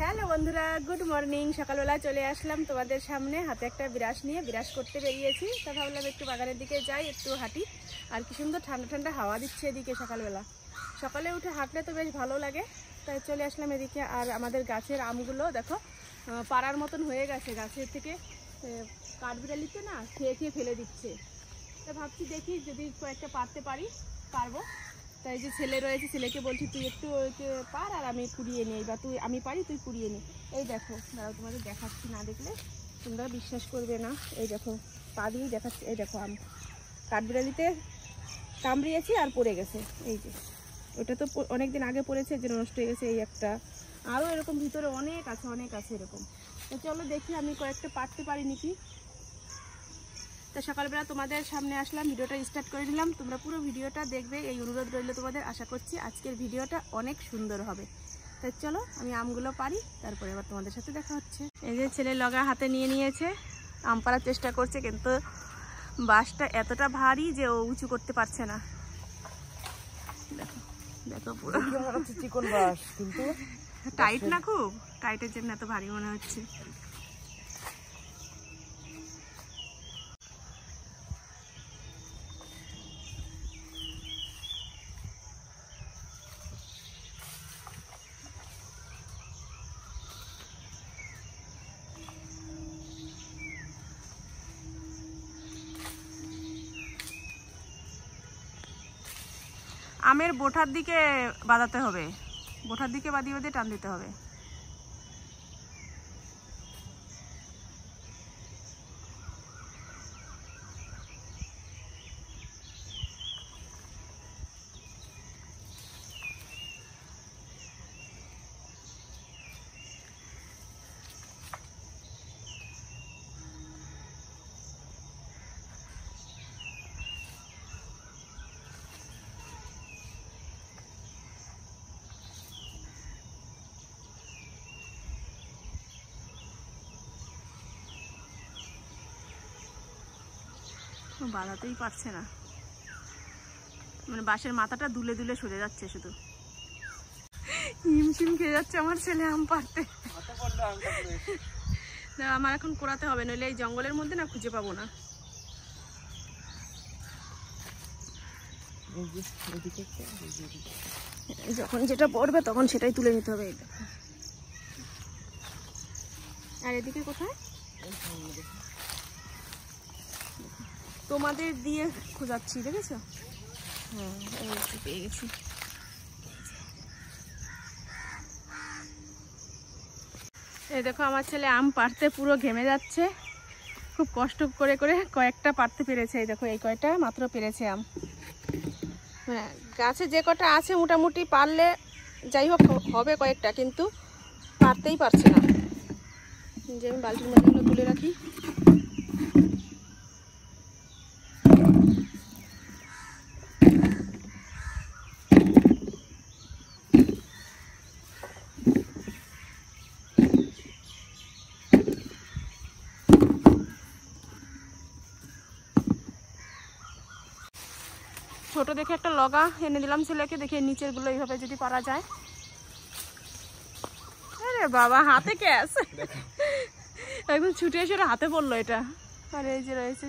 Hello বন্ধুরা, good morning. সকালবেলা চলে আসলাম তোমাদের সামনে, হাতে একটা বিরাস নিয়ে বিরাস করতে বেরিয়েছি। তা ভাবলাম একটু বাগানের দিকে যাই, একটু হাঁটি। আর কি সুন্দর ঠান্ডা ঠান্ডা হাওয়া দিচ্ছে এদিকে সকালবেলা। সকালে উঠে হাঁটলে তো বেশ ভালো লাগে, তাই চলে আসলাম এদিকে। আর আমাদের গাছের আমগুলো দেখো পাড়ার মতন হয়ে গেছে, গাছের থেকে কাঠবিড়ালিতে না খেয়ে খেয়ে ফেলে দিচ্ছে। তা ভাবছি দেখি যদি কয়েকটা পারতে পারবো। তাই যে ছেলে রয়েছে, ছেলেকে বলছি তুই একটু পার আর আমি কুড়িয়ে নিই, বা আমি পারি তুই কুড়িয়ে নি। এই দেখো, দাঁড়াও তোমাদের দেখাচ্ছি, না দেখলে তোমরা বিশ্বাস করবে না। এই দেখো পা দিয়েই দেখাচ্ছি, এই দেখো আম কাঠবিড়ালিতে কামড়িয়েছি আর পড়ে গেছে। এই যে ওটা তো অনেকদিন আগে পড়েছে, যে নষ্ট হয়ে গেছে। এই একটা, আরও এরকম ভিতরে অনেক আছে এরকম। তো চলো দেখি আমি কয়েকটা পারতে পারি নাকি। তো সকালবেলা তোমাদের সামনে আসলাম, ভিডিওটা স্টার্ট করে দিলাম। তোমরা পুরো ভিডিওটা দেখবে, এই অনুরোধ রইল তোমাদের। আশা করছি আজকের ভিডিওটা অনেক সুন্দর হবে। তাই চলো আমি আমগুলো পারি, তারপরে আবার তোমাদের সাথে দেখা হচ্ছে। এই যে ছেলে লগা হাতে নিয়ে নিয়েছে, আম পাড়ার চেষ্টা করছে, কিন্তু বাঁশটা এতটা ভারী যে ও উঁচু করতে পারছে না। দেখো দেখো পুরো চিকন বাঁশ, কিন্তু টাইট না, খুব টাইটের জন্য এত ভারী মনে হচ্ছে। আমের বোঠার দিকে বাঁধাতে হবে, বোঠার দিকে বাঁধিয়ে বাঁধিয়ে টান দিতে হবে। বাঁধাতেই পারছে না, মানে বাঁশের মাথাটা দুলে দুলে সরে যাচ্ছে, শুধু হিমশিম খেয়ে যাচ্ছে আমার ছেলে আম পাড়তে। আমার এখন কোড়াতে হবে, নইলে এই জঙ্গলের মধ্যে না খুঁজে পাবো না। যখন যেটা পড়বে তখন সেটাই তুলে নিতে হবে। আর এদিকে কোথায় তোমাদের দিয়ে খোঁজাচ্ছি, দেখেছো? হ্যাঁ, এই পেয়ে গেছি। এই দেখো আমার ছেলে আম পাড়তে পুরো ঘেমে যাচ্ছে, খুব কষ্ট করে করে কয়েকটা পাড়তে পেরেছে। এই দেখো এই কয়টা মাত্র পেরেছে আম। হ্যাঁ, গাছে যে কটা আছে মোটামুটি পারলে যাই হোক হবে কয়েকটা, কিন্তু পারতেই পারছে না। যে আমি বালতির মধ্যে তুলে রাখি। ছোট দেখে একটা লগা এনে দিলাম ছেলেকে, দেখে নিচের গুলো এইভাবে যদি পারা যায়। আরে বাবা, হাতে ক্যাচ, একদম ছুটে এসে হাতে পড়লো এটা। আর এই যে রয়েছে,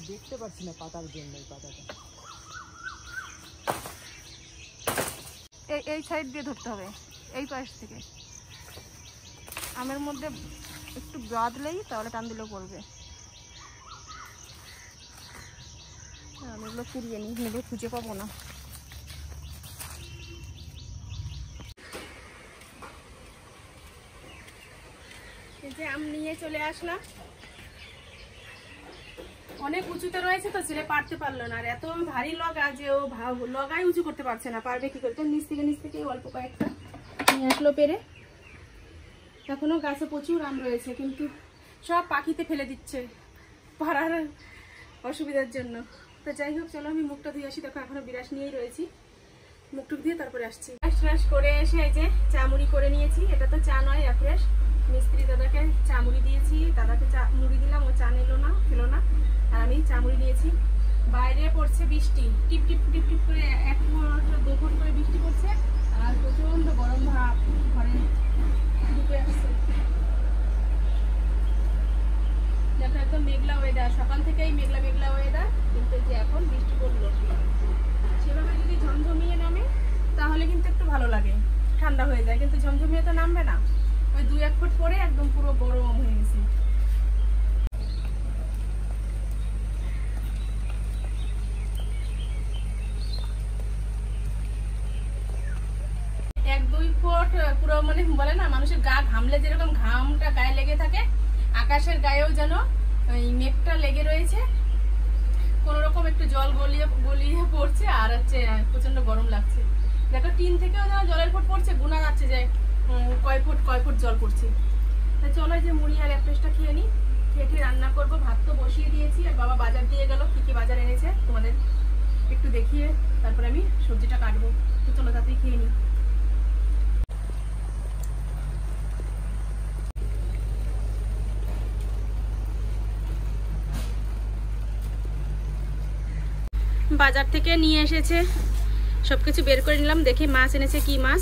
দেখতে পাচ্ছি না পাতার জন্য। পাতাটা এই সাইড দিয়ে ধরতে হবে, এই পাশ থেকে। আমের মধ্যে একটু বাঁধলেই তাহলে টান দিলেও পড়বে। আমি এগুলো কুড়িয়ে নিই, এগুলো খুঁজে পাবো না। এই যে আম নিয়ে চলে আসলাম, অনেক উঁচুতে রয়েছে তো ছেলে পারতে পারলো না। আর এত ভারী লগা যে ও লগাই উঁচু করতে পারছে না, পারবে কি করতে। নিচ থেকে অল্প কয়েকটা নিয়ে আসলো পেরে। এখনো গাছে প্রচুর আম রয়েছে, কিন্তু সব পাখিতে ফেলে দিচ্ছে পাড়ার অসুবিধার জন্য। তো যাই হোক, চলো আমি মুখটা ধুয়ে আসি। দেখো এখনো বিরাস নিয়েই রয়েছি, মুখটুক দিয়ে তারপরে আসছি। টাশ করে এসে এই যে চা মুড়ি করে নিয়েছি। এটা তো চা নয়, এফ্রেশ। মিস্ত্রি দাদাকে চা মুড়ি দিয়েছি, দাদাকে চা মুড়ি দিলাম, ও চা খেলো না, আর আমি চা মুড়ি নিয়েছি। বাইরে পড়ছে বৃষ্টি, টিপ টিপ টিপ টিপ করে 1 ফুট 2 ফুট করে বৃষ্টি পড়ছে, আর প্রচন্ড গরম ভাব ঘরে ঢুকে আসছে। দেখো একদম মেঘলা ওয়েদার, সকাল থেকেই মেঘলা মেঘলা ওয়েদার, কিন্তু যে এখন বৃষ্টি পড়লো। সেভাবে যদি ঝমঝমিয়ে নামে তাহলে কিন্তু একটু ভালো লাগে, ঠান্ডা হয়ে যায়, কিন্তু ঝমঝমিয়ে তো নামবে না। ওই 2-1 ফুট পরে একদম পুরো গরম হয়ে গেছে। পুরো মানে বলে না মানুষের গা ঘামলে যেরকম ঘামটা গায়ে লেগে থাকে, আকাশের গায়েও যেন ওই মেঘটা লেগে রয়েছে। কোন রকম একটু জল গলিয়ে পড়ছে, আর হচ্ছে প্রচন্ড গরম লাগছে। দেখো টিন থেকেও যেন জলের ফোঁট পড়ছে, গুনা যাচ্ছে যে কয় ফুট জল পড়ছে। তা চলো যে মুড়ি আর এফ্রেশটা খেয়ে নিই, খেয়ে রান্না করবো। ভাত তো বসিয়ে দিয়েছি, আর বাবা বাজার দিয়ে গেল, কি কি বাজার এনেছে তোমাদের একটু দেখিয়ে তারপরে আমি সবজিটা কাটবো। তো চলো তাড়াতাড়ি খেয়ে নিই। বাজার থেকে নিয়ে এসেছে, সবকিছু বের করে নিলাম। দেখি মাছ এনেছে, কি মাছ।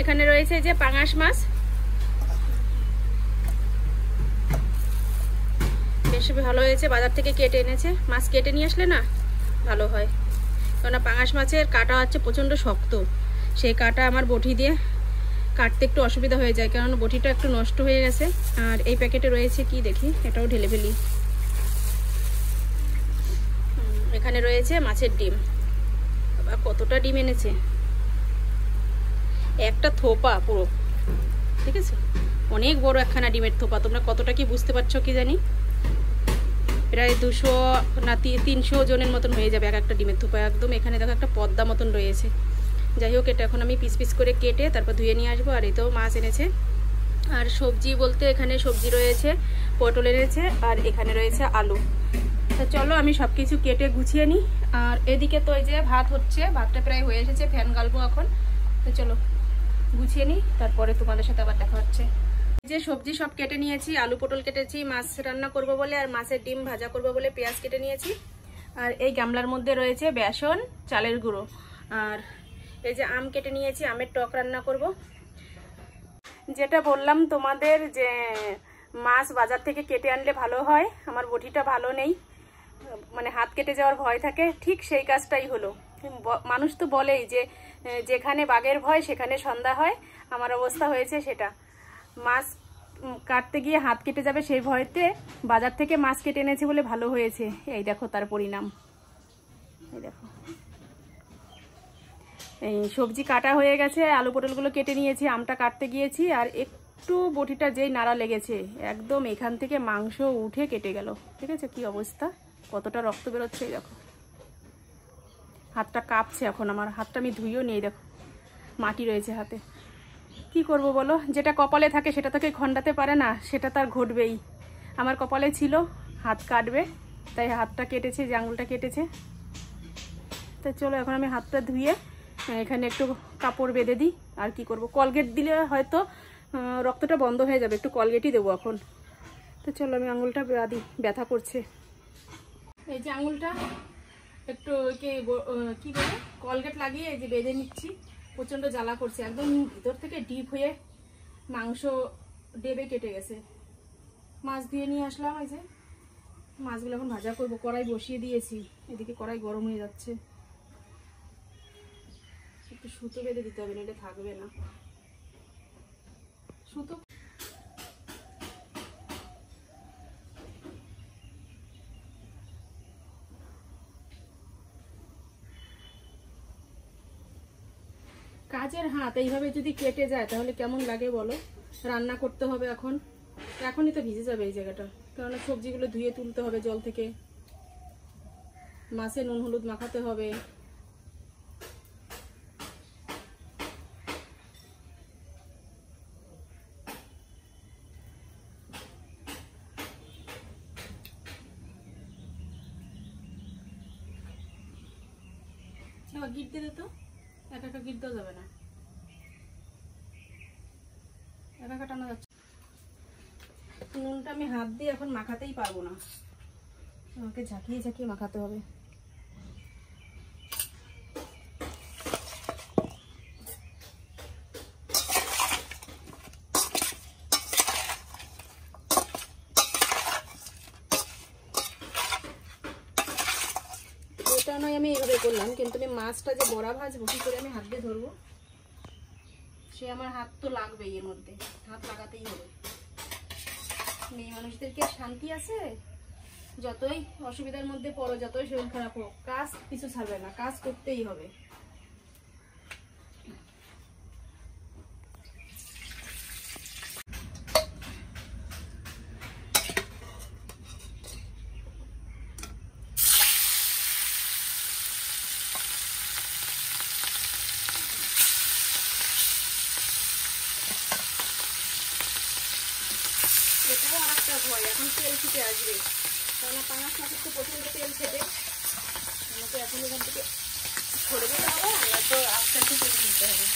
এখানে রয়েছে যে পাঙাশ মাছ, বেশ ভালো হয়েছে। বাজার থেকে কেটে এনেছে, মাছ কেটে নিয়ে আসলে না ভালো হয়, কেননা পাঙাশ মাছের কাটা হচ্ছে প্রচন্ড শক্ত। সেই কাটা আমার বটি দিয়ে কাটতে একটু অসুবিধা হয়ে যায়, কারণ বটিটা একটু নষ্ট হয়ে গেছে। আর এই প্যাকেটে রয়েছে কি দেখি, এটাও ঢেলে ফেলি। এখানে রয়েছে মাছের ডিম। আবার কতটা ডিম এনেছে, একটা থোপা পুরো, ঠিক আছে, অনেক বড় একখানা ডিমের থোপা। তোমরা কতটা কি বুঝতে পারছো কি জানি, প্রায় 200 না 300 জনের মতন হয়ে যাবে এক একটা ডিমের থোপা। একদম এখানে দেখো একটা পদ্মা মতন রয়েছে। যাই হোক, এটা এখন আমি পিস পিস করে কেটে তারপর ধুয়ে নিয়ে আসবো। আর এতেও মাছ এনেছে। আর সবজি বলতে এখানে সবজি রয়েছে, পটল এনেছে, আর এখানে রয়েছে আলু। তো চলো আমি সব কিছু কেটে গুছিয়ে নিই। আর এদিকে তো এই যে ভাত হচ্ছে, ভাতটা প্রায় হয়ে এসেছে, ফ্যান গালবো এখন। তো চলো গুছিয়ে নিই, তারপরে তোমাদের সাথে আবার দেখা হচ্ছে। যে সবজি সব কেটে নিয়েছি, আলু পটল কেটেছি, মাছ রান্না করব বলে, আর মাছের ডিম ভাজা করব বলে পেঁয়াজ কেটে নিয়েছি। আর এই গামলার মধ্যে রয়েছে বেসন, চালের গুঁড়ো, আর এই যে আম কেটে নিয়েছি, আমের টক রান্না করব। যেটা বললাম তোমাদের যে মাছ বাজার থেকে কেটে আনলে ভালো হয়, আমার বটিটা ভালো নেই, মানে হাত কেটে যাওয়ার ভয় থাকে, ঠিক সেই কাজটাই হলো। মানুষ তো বলেই যে যেখানে বাঘের ভয় সেখানে সন্ধ্যা হয়, আমার অবস্থা হয়েছে সেটা। মাছ কাটতে গিয়ে হাত কেটে যাবে সেই ভয়তে বাজার থেকে মাছ কেটে এনেছি বলে ভালো হয়েছে। এই দেখো তার পরিণাম, এই দেখো। এই সবজি কাটা হয়ে গেছে, আলু পটলগুলো কেটে নিয়েছি, আমটা কাটতে গিয়েছি, আর একটু বটিটা যেই নাড়া লেগেছে একদম এখান থেকে মাংস উঠে কেটে গেল। ঠিক আছে, কি অবস্থা, কতটা রক্ত বেরোচ্ছে দেখো। হাতটা কাঁপছে এখন, আমার হাতটা আমি ধুইও নিয়ে দেখো মাটি রয়েছে হাতে। কি করব বলো, যেটা কপালে থাকে সেটা তোকে খণ্ডাতে পারে না, সেটা তার ঘটবেই। আমার কপালে ছিল হাত কাটবে, তাই হাতটা কেটেছে, যে আঙুলটা কেটেছে। তাই চলো এখন আমি হাতটা ধুয়ে এখানে একটু কাপড় বেঁধে দিই। আর কি করব, কলগেট দিলে হয়তো রক্তটা বন্ধ হয়ে যাবে, একটু কলগেটই দেবো এখন। তো চলো আমি আঙুলটা বাঁধি, ব্যথা করছে। এই যে আঙুলটা একটু কি বলে কলগেট লাগিয়ে এই যে বেঁধে নিচ্ছি। প্রচন্ড জ্বালা করছে, একদম ভিতর থেকে ডিপ হয়ে মাংস ডেবে কেটে গেছে। মাছ দিয়ে নিয়ে আসলাম, এই যে মাছগুলো এখন ভাজা করবো। কড়াই বসিয়ে দিয়েছি, এদিকে কড়াই গরম হয়ে যাচ্ছে। একটু সুতো বেঁধে দিতে হবে, নাহলে থাকবে না সুতো। কাজের হাত এইভাবে যদি কেটে যায় তাহলে কেমন লাগে বলো। রান্না করতে হবে এখন, এখনই তো ভিজে যাবে এই জায়গাটা, কারণ সবজিগুলো ধুয়ে তুলতে হবে জল থেকে, মাছে নুন হলুদ মাখাতে হবে। এবার গিট দিয়ে দে তো, একা একা গিট দেওয়া যাবে না, একা একা টানা যাচ্ছে। নুনটা আমি হাত দিয়ে এখন মাখাতেই পারবো না, আমাকে ঝাঁকিয়ে ঝাঁকিয়ে মাখাতে হবে। এটা নয় আমি এইভাবে করলাম, কিন্তু আমি মাছটা যে বড়া ভাজবো কি করে আমি হাত দিয়ে ধরবো, সে আমার হাত তো লাগবেই, এর মধ্যে হাত লাগাতেই হবে। মেয়ে মানুষদের কি আর শান্তি আছে? যতই অসুবিধার মধ্যে পড়ো, যতই শরীর খারাপ হোক, কাজ কিছু ছাড়বে না, কাজ করতেই হবে। এটাও আর একটা ভয়, এখন তেল ছিটে আসবে, কারণ পাঙাশ মাছের তো প্রচন্ড তেল ছেটে, আমাকে এখন এখান থেকে ছড়ে দিতে হবে, আমরা তো আস্তে আস্তে তেল নিতে হবে।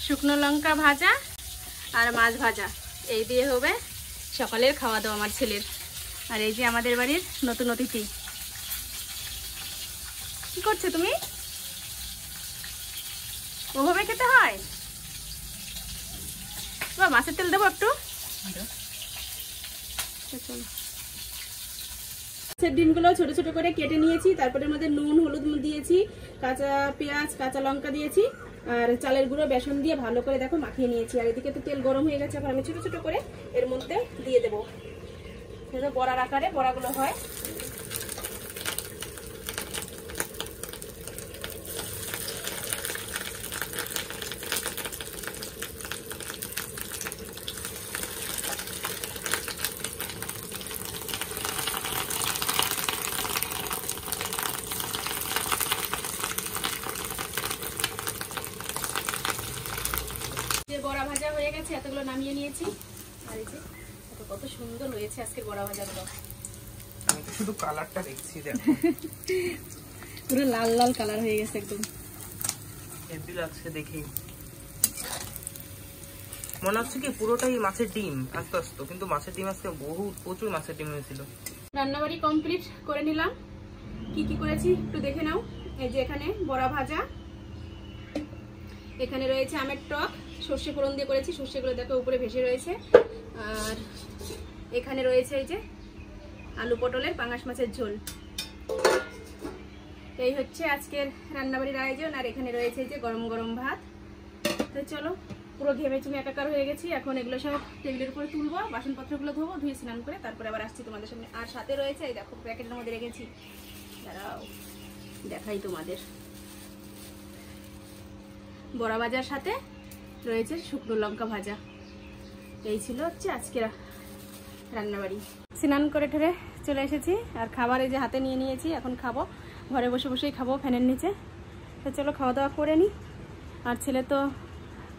শুকনো লঙ্কা ভাজা আর মাছ ভাজা, এই দিয়ে হবে সকালের খাওয়া দাওয়া আমার ছেলের। আর এই যে আমাদের বাড়ির নতুন অতিথি, কি করছো তুমি? ওভাবে খেতে হয়? মাছের তেল দেবো একটু। মাছের ডিমগুলো ছোট ছোট করে কেটে নিয়েছি, তারপরে মধ্যে নুন হলুদ দিয়েছি, কাঁচা পেঁয়াজ কাঁচা লঙ্কা দিয়েছি, আর চালের গুঁড়ো বেসন দিয়ে ভালো করে দেখো মাখিয়ে নিয়েছি। আর এদিকে তো তেল গরম হয়ে গেছে, এখন আমি ছোট ছোট করে এর মধ্যে দিয়ে দেবো, বড়ার আকারে বড়াগুলো হয়। বড়া ভাজা হয়ে গেছে, এতগুলো নামিয়ে নিয়েছি। আর এই যে কত সুন্দর হয়েছে আজকের বড়া ভাজাগুলো, আমি তো শুধু কালারটা দেখছি, দেখো পুরো লাল লাল কালার হয়ে গেছে একদম, হেভি লাগছে দেখে। মনে হচ্ছে কি পুরোটাই মাছের ডিম আস্তে আস্তে, কিন্তু মাছের ডিম আজকে প্রচুর মাছের ডিম হয়েছিল। রান্নাবাড়ি কমপ্লিট করে নিলাম, কি কি করেছি একটু দেখে নাও। এই যে এখানে বড়া ভাজা, এখানে রয়েছে আমের টক, সর্ষে ফোড়ন দিয়ে করেছি, সর্ষেগুলো দেখো উপরে ভেসে রয়েছে। আর এখানে রয়েছে এই যে আলু পটলের পাঙাশ মাছের ঝোল। এই হচ্ছে আজকের রান্নাবাড়ির আয়োজন। আর এখানে রয়েছে এই যে গরম গরম ভাত। তো চলো, পুরো ঘেমে চুমে একাকার হয়ে গেছি, এখন এগুলো সব টেবিলের উপরে তুলবো, বাসনপত্রগুলো ধোবো, ধুয়ে স্নান করে তারপরে আবার আসছি তোমাদের সামনে। আর সাথে রয়েছে এই দেখো প্যাকেটের মধ্যে রেখেছি, দাঁড়াও দেখাই তোমাদের, বড়া ভাজার সাথে রয়েছে শুকনো লঙ্কা ভাজা। এই ছিল হচ্ছে আজকের রান্নাবাড়ি। স্নান করে ঠেরে চলে এসেছি, আর খাবার এই যে হাতে নিয়ে নিয়েছি, এখন খাবো, ঘরে বসে বসেই খাবো ফ্যানের নিচে। তো চলো খাওয়া দাওয়া করে নিই। আর ছেলে তো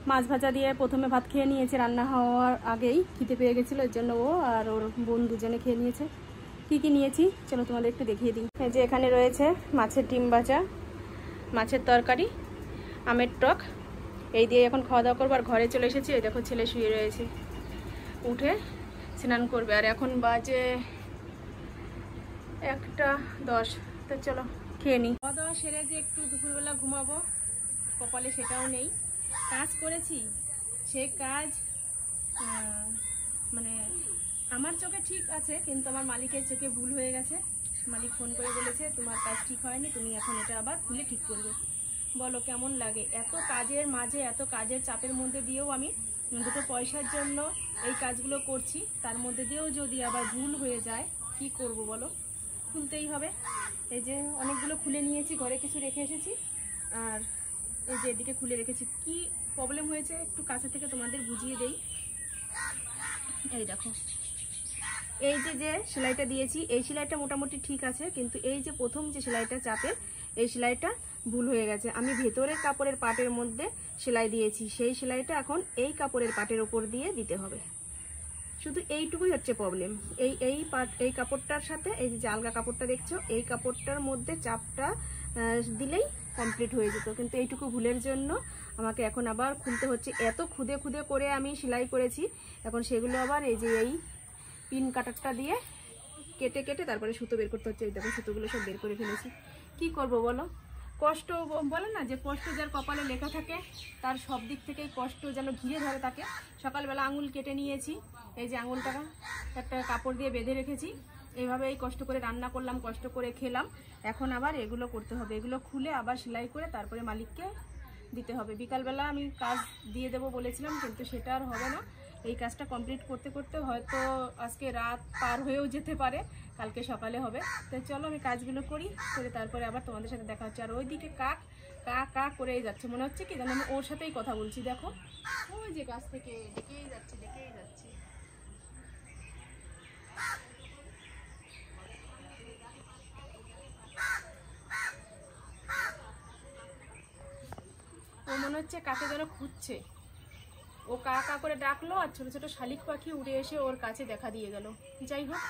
মাছ ভাজা দিয়ে প্রথমে ভাত খেয়ে নিয়েছে, রান্না হওয়ার আগেই খিদে পেয়ে গেছিলো, এর জন্য ও আর ওর বোন দুজনে খেয়ে নিয়েছে। কি কি নিয়েছি চলো তোমাদের একটু দেখিয়ে দিই। এই যে এখানে রয়েছে মাছের ডিম ভাজা, মাছের তরকারি, আমের টক, এই দিয়ে এখন খাওয়া দাওয়া করবো। আর ঘরে চলে এসেছি, এই দেখো ছেলে শুয়ে রয়েছে, উঠে স্নান করবে। আর এখন বাজে 1:10। তো চলো খেয়ে নিই। খাওয়া দাওয়া সেরে যে একটু দুপুরবেলা ঘুমাবো, কপালে সেটাও নেই। কাজ করেছি, সে কাজ মানে আমার চোখে ঠিক আছে, কিন্তু আমার মালিকের চোখে ভুল হয়ে গেছে। মালিক ফোন করে বলেছে তোমার কাজ ঠিক হয়নি, তুমি এখন এটা আবার খুলে ঠিক করবে। বলো কেমন লাগে? এত কাজের মাঝে, এত কাজের চাপের মধ্যে দিয়েও আমি দুটো পয়সার জন্য এই কাজগুলো করছি, তার মধ্যে দিয়েও যদি আবার ভুল হয়ে যায় কি করব বলো? খুলতেই হবে। এই যে অনেকগুলো খুলে নিয়েছি, ঘরে কিছু রেখে এসেছি, আর এই যে এদিকে খুলে রেখেছি। কি প্রবলেম হয়েছে একটু কাছে থেকে তোমাদের বুঝিয়ে দেই। এই দেখো, এই যে সেলাইটা দিয়েছি, এই সেলাইটা মোটামুটি ঠিক আছে, কিন্তু এই যে প্রথম যে সেলাইটা চাপের, এই সেলাইটা ভুল হয়ে গেছে। আমি ভেতরের কাপড়ের পাটের মধ্যে সেলাই দিয়েছি, সেই সেলাইটা এখন এই কাপড়ের পাটের উপর দিয়ে দিতে হবে। শুধু এইটুকুই হচ্ছে প্রবলেম। এই কাপড়টার সাথে এই যে আলগা কাপড়টা দেখছো, এই কাপড়টার মধ্যে চাপটা দিলেই কমপ্লিট হয়ে যেত, কিন্তু এইটুকু ভুলের জন্য আমাকে এখন আবার খুলতে হচ্ছে। এত খুদে খুদে করে আমি সেলাই করেছি, এখন সেগুলো আবার এই যে এই পিন কাটারটা দিয়ে কেটে কেটে তারপরে সুতো বের করতে হচ্ছে। এই দেখো সুতোগুলো সব বের করে ফেলেছি। কি করব বলো? কষ্ট বলে না যে কষ্ট যার কপালে লেখা থাকে, তার সব দিক থেকেই কষ্ট যেন ঘিরে ধরে তাকে। সকালবেলা আঙুল কেটে নিয়েছি, এই যে আঙুলটা একটা কাপড় দিয়ে বেঁধে রেখেছি, এইভাবেই কষ্ট করে রান্না করলাম, কষ্ট করে খেলাম। এখন আবার এগুলো করতে হবে, এগুলো খুলে আবার সেলাই করে তারপরে মালিককে দিতে হবে। বিকালবেলা আমি কাজ দিয়ে দেবো বলেছিলাম, কিন্তু সেটা আর হবে না। এই কাজটা কমপ্লিট করতে করতে হয়তো আজকে রাত পার হয়েও যেতে পারে, কালকে সকালে হবে। তো চলো আমি কাজগুলো করি, করে তারপরে আবার তোমাদের সাথে দেখা হচ্ছে। আর ওইদিকে কাক কা কা করেই যাচ্ছে, মনে হচ্ছে কি যেন আমি ওর সাথেই কথা বলছি। দেখো ওই যে গাছ থেকে ডেকেই যাচ্ছে, ডেকেই যাচ্ছে। ও মনে হচ্ছে কাকে যেন খুঁজছে। ও কা কা করে ডাকলো, আর ছোট ছোট শালিক পাখি উড়ে এসে ওর কাছে দেখা দিয়ে গেল। যাই হোক,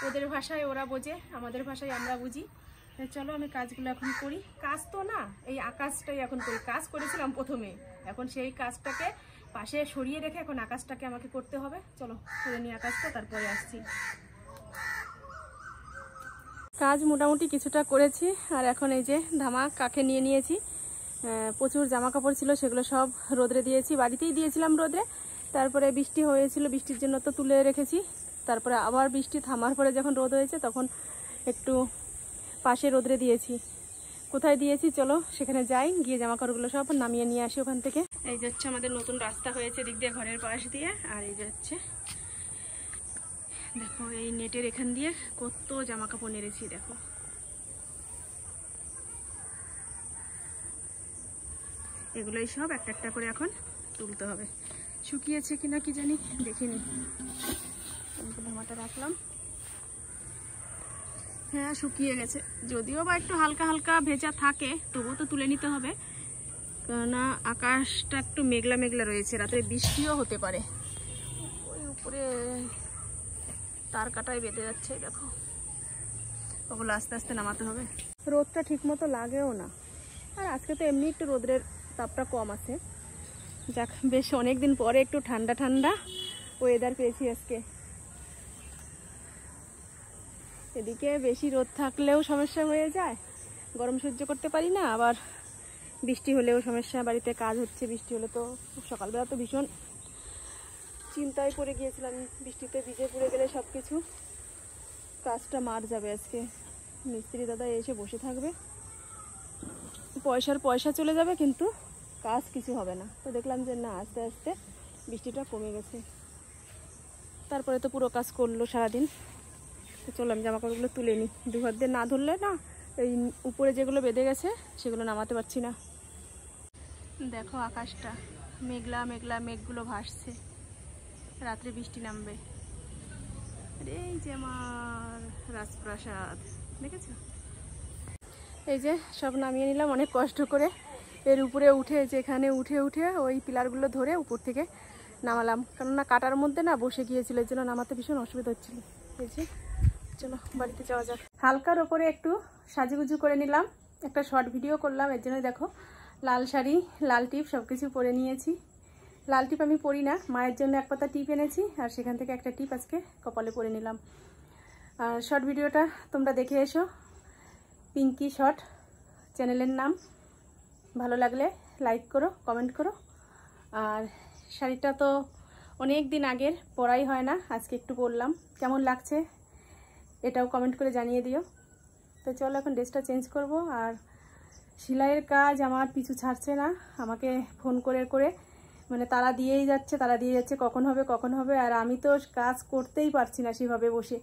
ওদের ভাষায় ওরা বোঝে, আমাদের ভাষায় আমরা বুঝি। চলো আমি কাজগুলো এখন করি। কাজ তো না, এই আকাশটাই এখন করি। কাজ করেছিলাম প্রথমে, এখন সেই কাজটাকে পাশে সরিয়ে রেখে এখন আকাশটাকে আমাকে করতে হবে। চলো করে নিই আকাশটা, তারপরে আসছি। কাজ মোটামুটি কিছুটা করেছি, আর এখন এই যে ধামা কাকে নিয়ে নিয়েছি। প্রচুর জামা কাপড় ছিল, সেগুলো সব রোদরে দিয়েছি, বাড়িতেই দিয়েছিলাম রোদরে। তারপরে বৃষ্টি হয়েছিল, বৃষ্টির জন্য তো তুলে রেখেছি। তারপরে আবার বৃষ্টি থামার পরে যখন রোদ হয়েছে তখন একটু পাশে রোদরে দিয়েছি। কোথায় দিয়েছি চলো সেখানে যাই, গিয়ে জামা কাপড়গুলো সব নামিয়ে নিয়ে আসি ওখান থেকে। এই যে হচ্ছে আমাদের নতুন রাস্তা হয়েছে দিক দিয়ে, ঘরের পাশ দিয়ে। আর এই যে হচ্ছে দেখো, এই নেটের এখান দিয়ে কত জামা কাপড় নেড়েছি দেখো। এগুলোই সব একটা একটা করে এখন তুলতে হবে। শুকিয়েছে কিনা কি জানি, দেখিনি। ধামাটা রাখলাম, হ্যাঁ শুকিয়ে গেছে, যদিও বা একটু হালকা হালকা ভেজা থাকে, তবুও তো তুলে নিতে হবে, কেননা আকাশটা একটু মেঘলা মেঘলা রয়েছে, রাতে বৃষ্টিও হতে পারে। ওই উপরে তার কাটায় বেঁধে যাচ্ছে দেখো, ওগুলো আস্তে আস্তে নামাতে হবে। রোদটা ঠিক মতো লাগেও না, আর আজকে তো এমনি একটু রোদের তাপটা কম আছে। যাক, বেশ অনেকদিন পরে একটু ঠান্ডা ঠান্ডা ওয়েদার পেয়েছি আজকে। এদিকে বেশি রোদ থাকলেও সমস্যা হয়ে যায়, গরম সহ্য করতে পারি না, আবার বৃষ্টি হলেও সমস্যা। বাড়িতে কাজ হচ্ছে, বৃষ্টি হলে তো সকালবেলা তো ভীষণ চিন্তায় পড়ে গিয়েছিলাম, বৃষ্টিতে ভিজে পড়ে গেলে সব কিছু কাজটা মার যাবে। আজকে মিস্ত্রি দাদা এসে বসে থাকবে, পয়সা চলে যাবে, কিন্তু কাজ কিছু হবে না। তো দেখলাম যে না, আস্তে আস্তে বৃষ্টিটা কমে গেছে। তারপরে তো পুরো কাজ করলো সারাদিন। তো চলো আমি জামা কাপড়গুলো তুলে নিই, দু হাত দিয়ে না ধরলে না এই উপরে যেগুলো বেঁধে গেছে সেগুলো নামাতে পারছি না। দেখো আকাশটা মেঘলা মেঘলা, মেঘগুলো ভাসছে, রাত্রে বৃষ্টি নামবে। এই যে আমার রাজপ্রাসাদ দেখেছো, এই যে সব নামিয়ে নিলাম অনেক কষ্ট করে। এর উপরে উঠে, যেখানে উঠে উঠে ওই পিলারগুলো ধরে উপর থেকে নামালাম, কেননা কাটার মধ্যে না বসে গিয়েছিল, এর জন্য নামাতে ভীষণ অসুবিধা হচ্ছিল। এই যে চলো বাড়িতে যাওয়া যাক। হালকার ওপরে একটু সাজুগুজু করে নিলাম, একটা শর্ট ভিডিও করলাম, এর জন্য দেখো লাল শাড়ি, লাল টিপ সব কিছু পরে নিয়েছি। লাল টিপ আমি পরি না, মায়ের জন্য এক পাতা টিপ এনেছি, আর সেখান থেকে একটা টিপ আজকে কপালে পরে নিলাম। আর শর্ট ভিডিওটা তোমরা দেখে এসো, পিঙ্কি শর্ট চ্যানেলের নাম। ভালো লাগলে লাইক করো, কমেন্ট করো। আর শাড়িটা তো অনেক দিন আগের, পরাই হয় না, আজকে একটু পরলাম, কেমন লাগছে এটাও কমেন্ট করে জানিয়ে দিও। তো চলো এখন ড্রেসটা চেঞ্জ করব, আর সেলাইয়ের কাজ আমার পিছু ছাড়ছে না, আমাকে ফোন করে করে মানে তারা দিয়েই যাচ্ছে কখন হবে। আর আমি তো কাজ করতেই পারছি না সেভাবে বসে,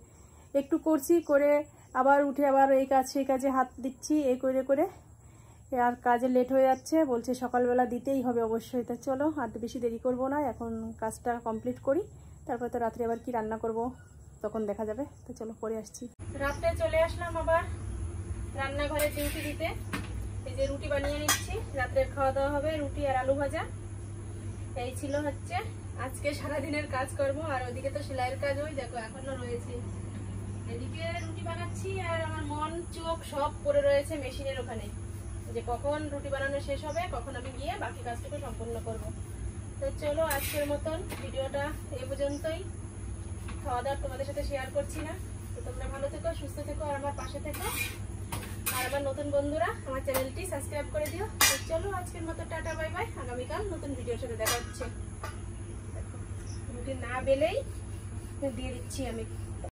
একটু করছি করে আবার উঠে আবার এই কাজ সেই কাজে হাত দিচ্ছি, এই করে করে আর কাজে লেট হয়ে যাচ্ছে। বলছে সকালবেলা দিতেই হবে অবশ্যই। তা চলো আর বেশি দেরি করব না, এখন কাজটা কমপ্লিট করি, তারপর তো রাত্রে আবার কি রান্না করব তখন দেখা যাবে। তো চলো পরে আসছি। রাত্রে চলে আসলাম আবার রান্নাঘরে ডিউটি দিতে। এই যে রুটি বানিয়ে নিচ্ছি, রাত্রের খাওয়া দাওয়া হবে রুটি আর আলু ভাজা। এই ছিল হচ্ছে আজকে সারাদিনের কাজকর্ম। আর ওইদিকে তো সেলাইয়ের কাজ ওই দেখো এখনো রয়েছে। এদিকে রুটি বানাচ্ছি আর আমার মন চোখ সব পড়ে রয়েছে মেশিনের ওখানে, যে কখন রুটি বানানো শেষ হবে, কখন আমি গিয়ে বাকি কাজটুকু সম্পূর্ণ করব। তো চলো আজকের মতন ভিডিওটা এই পর্যন্তই। খাওয়া দাওয়া তোমাদের সাথে শেয়ার করছি না। তো তোমরা ভালো থেকো, সুস্থ থেকো আর আমার পাশে থেকো। আর আমার নতুন বন্ধুরা আমার চ্যানেলটি সাবস্ক্রাইব করে দিও। তো চলো আজকের মতো টাটা বাই বাই, আগামীকাল নতুন ভিডিওর সাথে দেখা হচ্ছে। রুটি না বেলেই দিয়ে দিচ্ছি আমি।